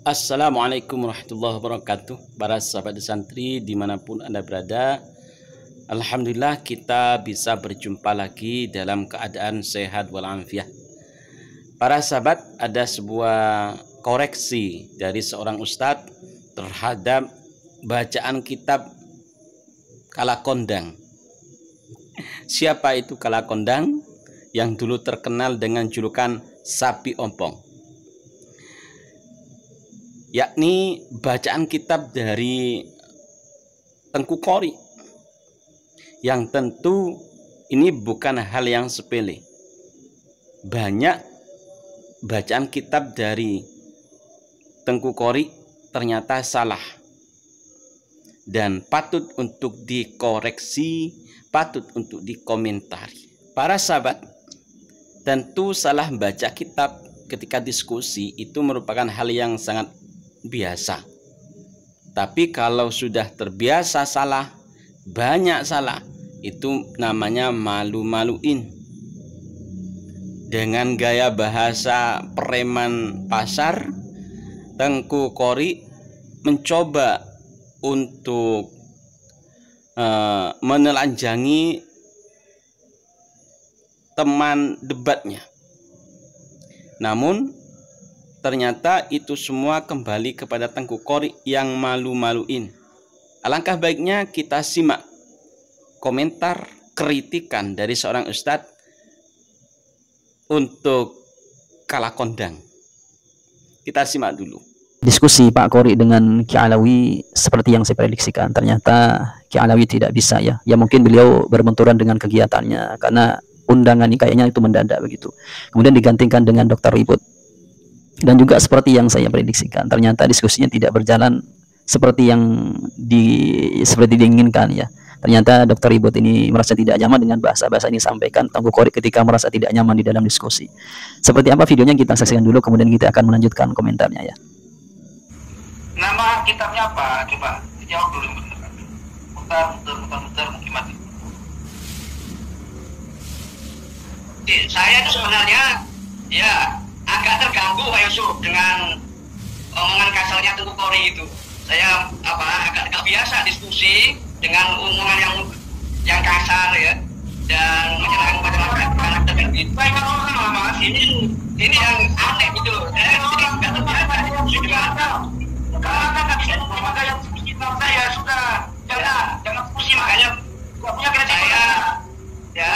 Assalamualaikum warahmatullahi wabarakatuh. Para sahabat santri dimanapun Anda berada, Alhamdulillah kita bisa berjumpa lagi dalam keadaan sehat walafiat. Para sahabat, ada sebuah koreksi dari seorang ustadz terhadap bacaan kitab Kalakondang. Siapa itu Kalakondang? Yang dulu terkenal dengan julukan Sapi Ompong, yakni bacaan kitab dari Tengku Qori, yang tentu ini bukan hal yang sepele. Banyak bacaan kitab dari Tengku Qori ternyata salah dan patut untuk dikoreksi, patut untuk dikomentari. Para sahabat, tentu salah baca kitab ketika diskusi itu merupakan hal yang sangat biasa. Tapi kalau sudah terbiasa salah, banyak salah, itu namanya malu-maluin. Dengan gaya bahasa preman pasar, Tengku Qori mencoba untuk menelanjangi teman debatnya. Namun ternyata itu semua kembali kepada Tengku Qori yang malu-maluin. Alangkah baiknya kita simak komentar kritikan dari seorang ustadz untuk Kalakondang. Kita simak dulu. Diskusi Pak Qori dengan Ki Alawi seperti yang saya prediksikan. Ternyata Ki Alawi tidak bisa ya. Ya mungkin beliau berbenturan dengan kegiatannya karena undangan ini kayaknya itu mendadak begitu. Kemudian digantikan dengan Dr. Ribut. Dan juga seperti yang saya prediksikan, ternyata diskusinya tidak berjalan seperti yang diinginkan ya. Ternyata Dr. Ribut ini merasa tidak nyaman dengan bahasa-bahasa ini disampaikan Tengku Qori ketika merasa tidak nyaman di dalam diskusi. Seperti apa videonya kita saksikan dulu, kemudian kita akan melanjutkan komentarnya ya. Nama kitabnya apa? Coba dijawab dulu. Mutar mungkin mati. Saya itu sebenarnya ya agak terganggu Pak Yusuf dengan omongan kasarnya Tengku Qori itu. Saya agak biasa diskusi dengan omongan yang kasar ya, dan menyerang pada karakter gitu. Baik orang Mas, ini yang aneh gitu loh. Saya ini nggak terbiasa diskusi dengan karena nggak bisa maka yang kitab saya sudah jangan diskusi, makanya punya saya ya.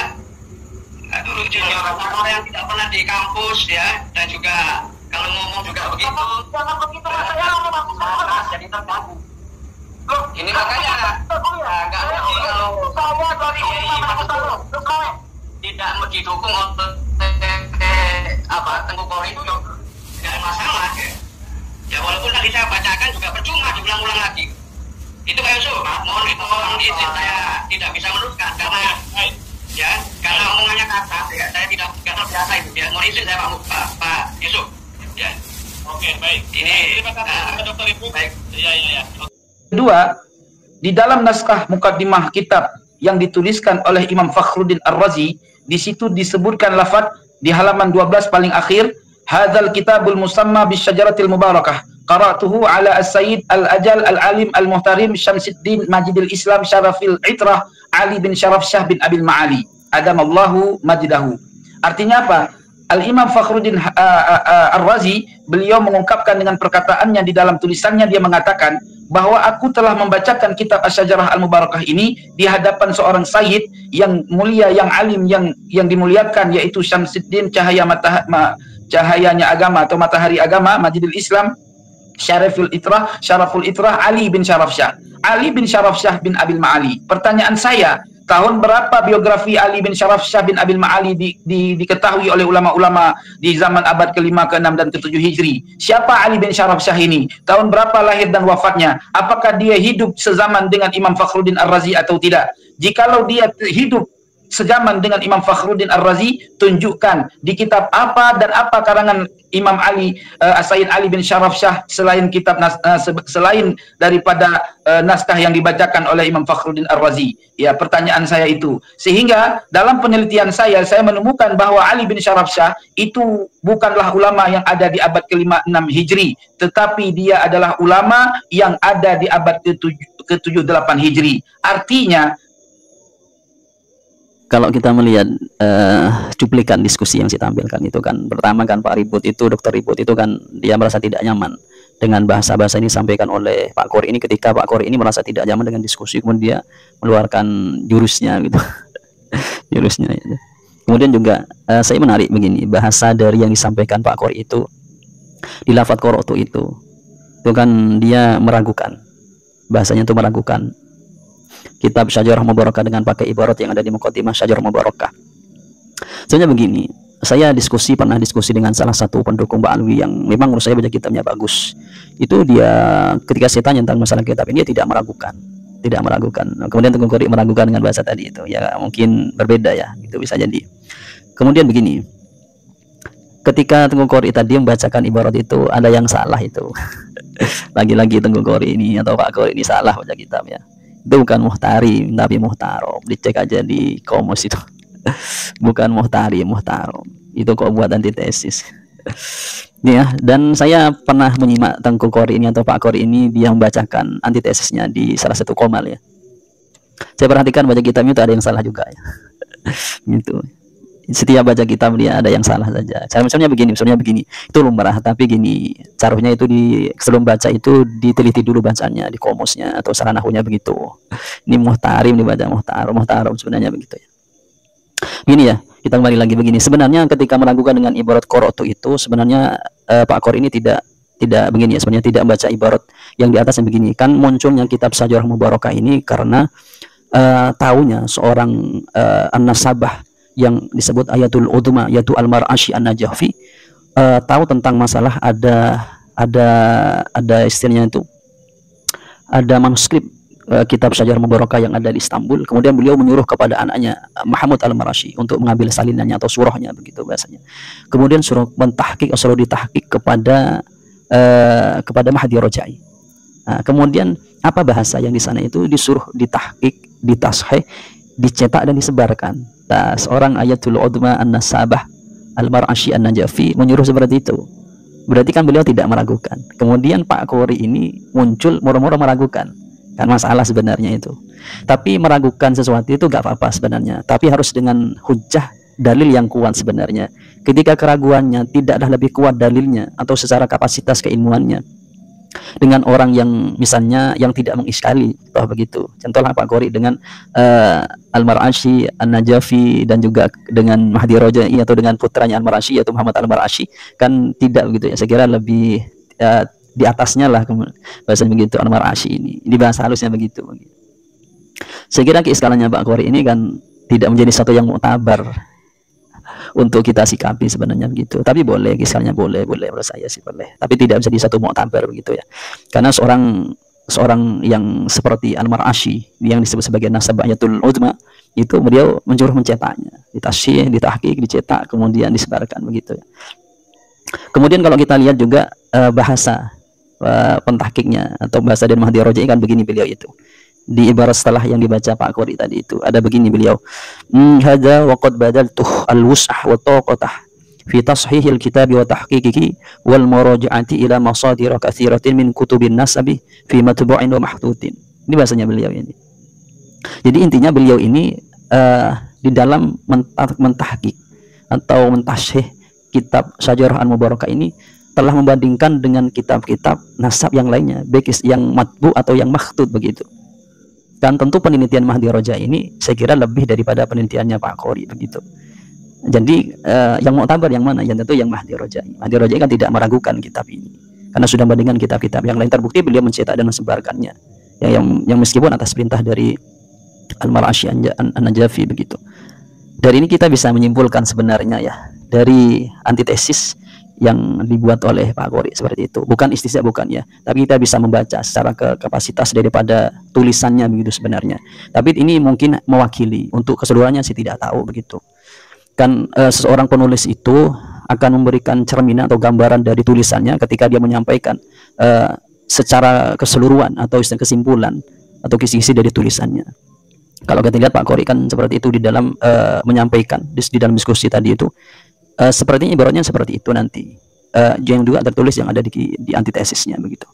Dulu orang yang tidak pernah di kampus ya, dan juga kalau ngomong juga begitu. Jangan begitu, saya ngomong jadi terganggu. Ini makanya nggak ada kalau tidak didukung untuk Tengku Qori itu tidak ada masalah ya. Ya walaupun tadi saya bacakan juga percuma diulang-ulang lagi. Itu Pak Yusuf, mohon izin saya tidak bisa meneruskan karena omongannya kasar ya, saya tidak terbiasa itu ya. Mohon izin saya Pak Yusuf ya. Oke, baik. Ini terima kasih Dr. Ibu. Baik. Iya. Kedua, di dalam naskah mukaddimah kitab yang dituliskan oleh Imam Fakhruddin Ar-Razi, di situ disebutkan lafaz di halaman 12 paling akhir, hadzal kitabul musamma bisyajaratil mubarakah qara'tuhu ala as-sayyid al-ajal al-alim al-muhtarim Syamsuddin Majidil Islam Syarafil Itrah Ali bin Syaraf Syah bin Abil Ma'ali adamallahu majdahu. Artinya apa? Al-Imam Fakhruddin Ar-Razi beliau mengungkapkan dengan perkataannya di dalam tulisannya, dia mengatakan bahwa aku telah membacakan kitab Asy-Syajarah Al-Mubarakah ini di hadapan seorang sayyid yang mulia, yang alim, yang dimuliakan, yaitu Syamsuddin cahayanya agama atau matahari agama Majidil Islam Syaraful Itrah Ali bin Syaraf Syah. Ali bin Syaraf Syah bin Abil Ma'ali. Pertanyaan saya, tahun berapa biografi Ali bin Syaraf Syah bin Abil Ma'ali diketahui oleh ulama-ulama di zaman abad ke-5, ke-6 dan ke-7 Hijri? Siapa Ali bin Syaraf Syah ini? Tahun berapa lahir dan wafatnya? Apakah dia hidup sezaman dengan Imam Fakhruddin Ar-Razi atau tidak? Jikalau dia hidup sejaman dengan Imam Fakhruddin Ar-Razi, tunjukkan di kitab apa dan apa karangan Imam Ali Sayyid Ali bin Syaraf Shah selain kitab selain daripada naskah yang dibacakan oleh Imam Fakhruddin Ar-Razi. Ya, pertanyaan saya itu. Sehingga dalam penelitian saya menemukan bahwa Ali bin Syaraf Shah itu bukanlah ulama yang ada di abad ke-5-6 Hijri, tetapi dia adalah ulama yang ada di abad ke-7-8 Hijri. Artinya, kalau kita melihat cuplikan diskusi yang saya tampilkan itu kan, pertama kan Pak Ribut itu, Dr. Ribut itu kan dia merasa tidak nyaman dengan bahasa-bahasa ini disampaikan oleh Pak Qori ini, ketika Pak Qori ini merasa tidak nyaman dengan diskusi, kemudian dia mengeluarkan jurusnya gitu. Jurusnya gitu. Kemudian juga saya menarik begini, bahasa dari yang disampaikan Pak Qori itu di lafadz qara'tu itu kan dia meragukan, bahasanya itu meragukan kitab Syajarah Mubarakah dengan pakai ibarat yang ada di Muqaddimah Syajarah Mubarakah. Soalnya begini, saya pernah diskusi dengan salah satu pendukung Mbak Alwi yang memang menurut saya baca kitabnya bagus. Itu dia ketika saya tanya tentang masalah kitab ini, dia tidak meragukan. Kemudian Tengku Qori meragukan dengan bahasa tadi itu. Ya mungkin berbeda ya, itu bisa jadi. Kemudian begini, ketika Tengku Qori tadi membacakan ibarat itu ada yang salah itu. Lagi-lagi Tengku Qori ini atau Pak Qori ini salah baca kitabnya. Itu bukan muhtarim tapi muhtarom, dicek aja di Komos itu. Bukan muhtarim, muhtarom, itu kok buat antitesis. Ya, dan saya pernah menyimak Tengku Qori ini atau Pak Qori ini, dia membacakan antitesisnya di salah satu komal ya. Saya perhatikan baca kitabnya itu ada yang salah juga ya. Gitu. Setiap baca kitab dia ada yang salah saja. Misalnya begini, itu lumrah, tapi gini, caranya itu sebelum baca itu diteliti dulu bacanya di komosnya atau sarah nahwunya begitu. Ini muhtarim dibaca muhtarom sebenarnya begitu ya. Gini ya, kita kembali lagi begini. Sebenarnya ketika meragukan dengan ibarat qara'tu itu, sebenarnya Pak Qori ini tidak begini ya, sebenarnya tidak baca ibarat yang di atas yang begini. Kan munculnya kitab Syajarah Mubarakah ini karena tahunya seorang An-Nasabah yang disebut Ayatul Udma, yaitu Al-Mar'ashi An-Najafi, tahu tentang masalah ada istilahnya itu, ada manuskrip kitab Syajarah Mubarakah yang ada di Istanbul. Kemudian beliau menyuruh kepada anaknya Mahmud Al-Mar'ashi untuk mengambil salinannya atau surahnya begitu bahasanya. Kemudian suruh ditahqiq kepada Mahdi Rojai. Nah, kemudian apa bahasa yang di sana itu disuruh ditahqiq, ditashih, dicetak dan disebarkan. Nah, seorang Ayatul Udma An-Nasabah Al-Mar'ashi An-Najafi menyuruh seperti itu. Berarti kan beliau tidak meragukan. Kemudian Pak Qori ini muncul murmur meragukan. Kan masalah sebenarnya itu. Tapi meragukan sesuatu itu gak apa-apa sebenarnya. Tapi harus dengan hujjah, dalil yang kuat sebenarnya. Ketika keraguannya tidaklah lebih kuat dalilnya atau secara kapasitas keilmuannya dengan orang yang misalnya yang tidak mengiskali, toh begitu. Contohnya Pak Qori dengan Al-Mar'ashi An-Najafi dan juga dengan Mahdi Rojai atau dengan putranya Al-Mar'ashi yaitu Muhammad Al-Mar'ashi, kan tidak begitu ya. Saya kira lebih di atasnya lah bahasa begitu Al-Mar'ashi ini. Di bahasa halusnya begitu. Saya kira keiskalannya Pak Qori ini kan tidak menjadi satu yang muktabar untuk kita sikapi sebenarnya begitu. Tapi boleh, misalnya boleh menurut saya sih boleh. Tapi tidak bisa di satu muktabar begitu ya. Karena seorang yang seperti Al-Mar'ashi yang disebut sebagai Nasabayatul Udma itu beliau menyuruh mencetaknya, ditasyih, ditahqiq, dicetak, kemudian disebarkan begitu ya. Kemudian kalau kita lihat juga bahasa pentahqiqnya atau bahasa dari Mahdi Rojai kan begini beliau itu. Di ibarat setelah yang dibaca Pak Qori tadi itu ada begini beliau, hadza wa qad badaltuh al-wus'ah wa taqatah fi tashihil kitab wa tahqiqihi wal murajaati ila masadir katsiratin min kutubin nasabi fi matbu'in wa mahtutin. Ini bahasanya beliau ini. Jadi intinya beliau ini di dalam mentahqiq atau mentashih kitab Syajarah Al-Mubarakah ini telah membandingkan dengan kitab-kitab nasab yang lainnya, baik yang matbu atau yang makhtut begitu. Dan tentu penelitian Mahdi Rojai ini saya kira lebih daripada penelitiannya Pak Qori begitu. Jadi yang muktabar yang mana? Yang tentu yang Mahdi Rojai. Mahdi Rojai kan tidak meragukan kitab ini karena sudah membandingkan kitab-kitab yang lain, terbukti beliau mencetak dan mensebarkannya. Yang meskipun atas perintah dari Al-Mar'ashi An-Najafi begitu. Dari ini kita bisa menyimpulkan sebenarnya ya, dari antitesis yang dibuat oleh Pak Qori seperti itu. Bukan istisna, bukan ya, tapi kita bisa membaca secara kapasitas daripada tulisannya begitu sebenarnya. Tapi ini mungkin mewakili, untuk keseluruhannya sih tidak tahu begitu. Kan seseorang penulis itu akan memberikan cerminan atau gambaran dari tulisannya ketika dia menyampaikan secara keseluruhan atau kesimpulan atau kisi-kisi dari tulisannya. Kalau kita lihat Pak Qori kan seperti itu di dalam menyampaikan di dalam diskusi tadi itu. Sepertinya ibaratnya seperti itu nanti, yang juga tertulis yang ada di antitesisnya begitu.